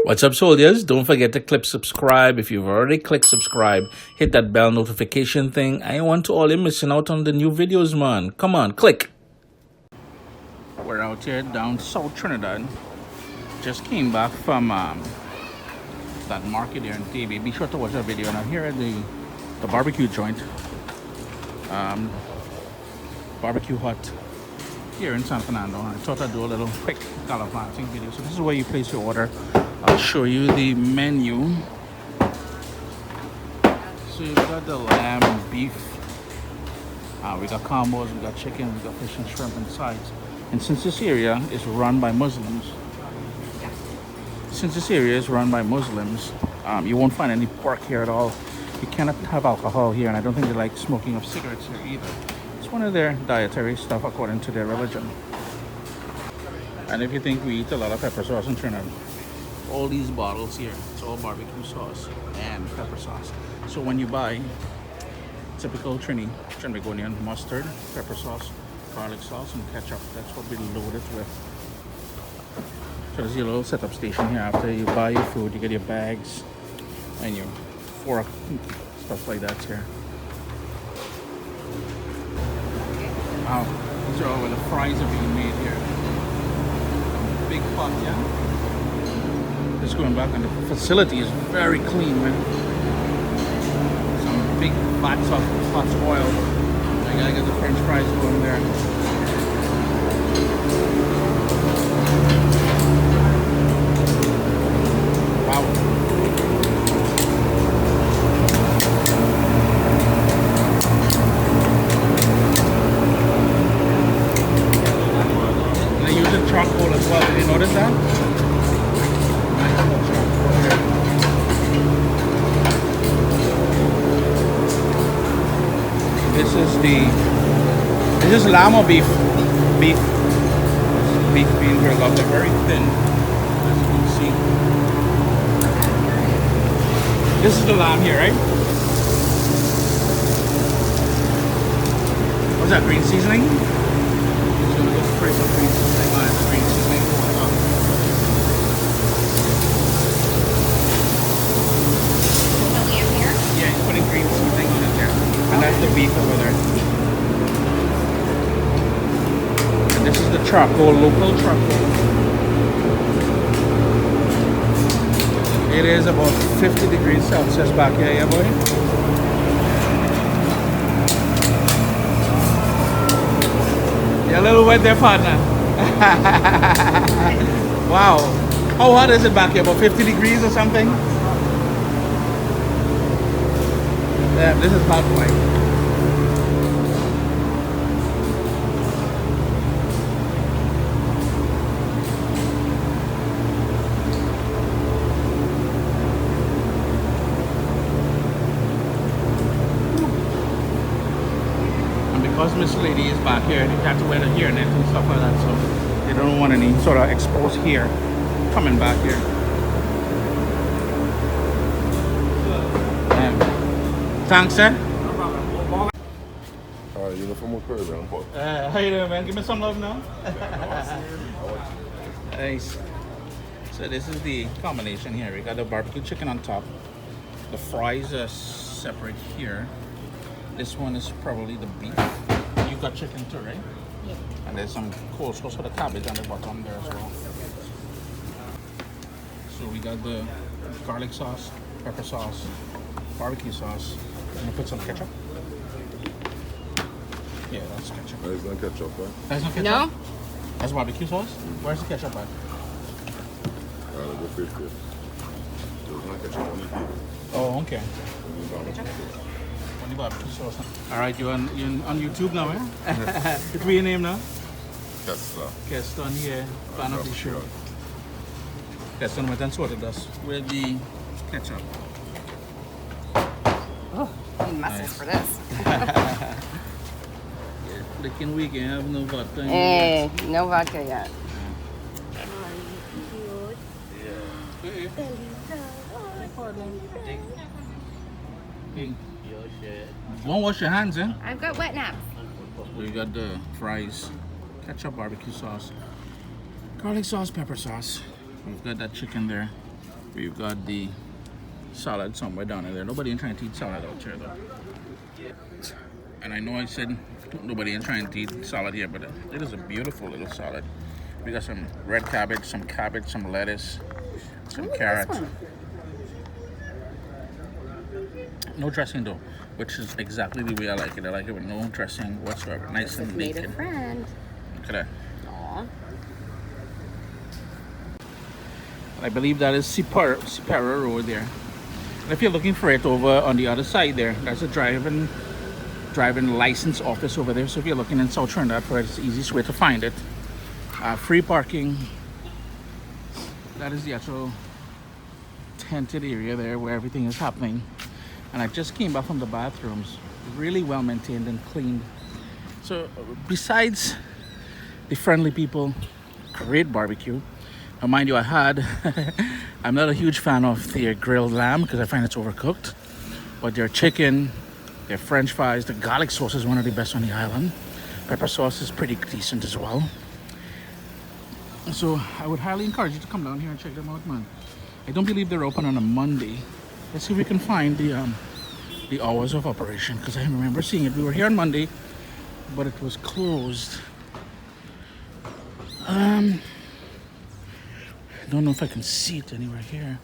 What's up, soldiers? Don't forget to click subscribe. If you've already clicked subscribe, hit that bell notification thing. I want to all you missing out on the new videos, man. Come on, click. We're out here down South Trinidad. Just came back from that market there in TV. Be sure to watch that video. Now here at the barbecue joint, barbecue hut here in San Fernando. I thought I'd do a little quick gallivanting video. So this is where you place your order. I'll show you the menu. So you've got the lamb, beef, we got combos, we got chicken, we got fish and shrimp and sides. And since this area is run by Muslims, you won't find any pork here at all. You cannot have alcohol here, and I don't think they like smoking of cigarettes here either. It's one of their dietary stuff according to their religion. And if you think we eat a lot of pepper sauce in Trinidad, all these bottles here, it's all barbecue sauce and pepper sauce. So when you buy typical Trinidadian mustard, pepper sauce, garlic sauce, and ketchup, that's what we load it with. So there's your little setup station here. After you buy your food, you get your bags and your fork, stuff like that here. Wow, these are all where the fries are being made here. Big pot, yeah. Just going back, and the facility is very clean, man. Some big vats of hot oil. I gotta get the French fries going there. Wow. And they're using charcoal as well. Did you notice that? This is lamb or beef? Beef being grilled up. They're very thin, as you can see. This is the lamb here, right? What's that, green seasoning? Just gonna go spray some green seasoning on it. Green seasoning. The lamb here? Yeah, he's putting green seasoning on it there. And that's the beef over there. And this is the charcoal, local charcoal. It is about 50 degrees Celsius back here, yeah boy? You're a little wet there, partner. Wow. How hot is it back here? About 50 degrees or something? Damn, this is hot, boy. And because Miss Lady is back here, they have to wear the hairnet and stuff like that, so they don't want any sort of exposed hair coming back here. Thanks, sir. You know from what program? How you doing, man? Give me some love now. Nice. So this is the combination here. We got the barbecue chicken on top. The fries are separate here. This one is probably the beef. You got chicken too, right? Yeah. And there's some coleslaw for the cabbage on the bottom there as well. So we got the garlic sauce, pepper sauce, barbecue sauce. I'm gonna put some ketchup. Yeah, that's ketchup. There's no ketchup, right? There's no ketchup? No? That's barbecue sauce? Where's the ketchup at? Alright, go fish this. There's no ketchup on the table. Oh, okay. Ketchup? Only barbecue sauce. Alright, you're on YouTube now, eh? What's your name now? Keston. Keston here, fan of the show. Keston went and sorted us with the ketchup. Oh, need muscles for this. Flicking weekend, have no vodka. Hey, no vodka yet. Won't wash your hands, eh? I've got wet naps. We got the fries, ketchup, barbecue sauce, garlic sauce, pepper sauce. We've got that chicken there. We've got the salad somewhere down in there. Nobody ain't trying to eat salad out here though. And I know I said nobody ain't trying to eat salad here, but it is a beautiful little salad. We got some red cabbage, some lettuce, some carrots. No dressing though, which is exactly the way I like it. I like it with no dressing whatsoever. Nice and Made a naked. friend. Look at that. Aw. I believe that is Sipara Road there. And if you're looking for it over on the other side there, that's a driving license office over there. So if you're looking in South Trinidad for it, it's the easiest way to find it. Free parking. That is the actual tented area there where everything is happening. And I just came back from the bathrooms. Really well maintained and cleaned. So besides the friendly people, great barbecue. Now mind you, I'm not a huge fan of their grilled lamb because I find it's overcooked. But their chicken, their french fries, the garlic sauce is one of the best on the island. Pepper sauce is pretty decent as well. So I would highly encourage you to come down here and check them out, man. I don't believe they're open on a Monday. Let's see if we can find the hours of operation, because I remember seeing it. We were here on Monday, but it was closed. I don't know if I can see it anywhere here.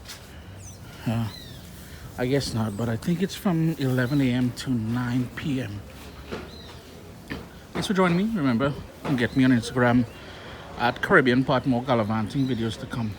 I guess not, but I think it's from 11 a.m. to 9 p.m. Thanks for joining me. Remember, you can get me on Instagram at Caribbean Pot, more gallivanting videos to come.